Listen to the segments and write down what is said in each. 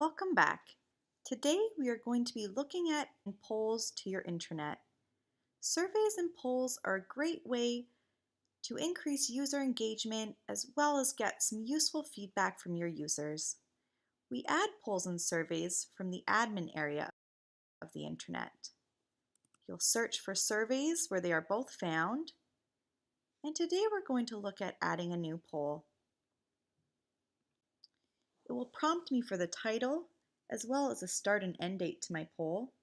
Welcome back. Today we are going to be looking at polls to your intranet. Surveys and polls are a great way to increase user engagement as well as get some useful feedback from your users. We add polls and surveys from the admin area of the intranet. You'll search for surveys where they are both found, and today we're going to look at adding a new poll. It will prompt me for the title as well as a start and end date to my poll.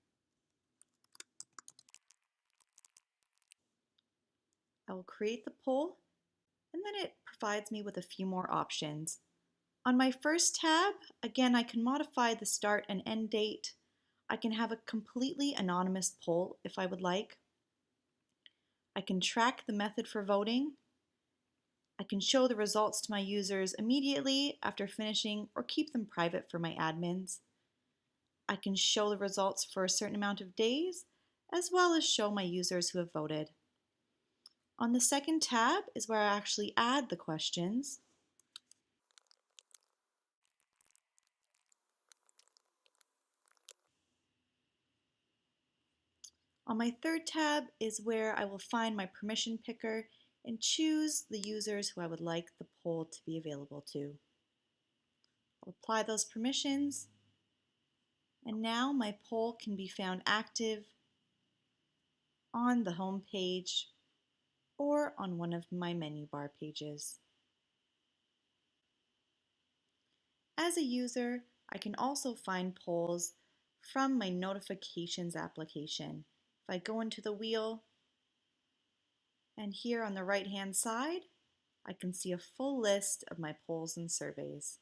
I will create the poll, and then it provides me with a few more options. On my first tab, again, I can modify the start and end date. I can have a completely anonymous poll if I would like. I can track the method for voting. I can show the results to my users immediately after finishing or keep them private for my admins. I can show the results for a certain amount of days, as well as show my users who have voted. On the second tab is where I actually add the questions. On my third tab is where I will find my permission picker and choose the users who I would like the poll to be available to. I'll apply those permissions, and now my poll can be found active on the home page or on one of my menu bar pages. As a user, I can also find polls from my notifications application. If I go into the wheel, and here on the right hand side, I can see a full list of my polls and surveys.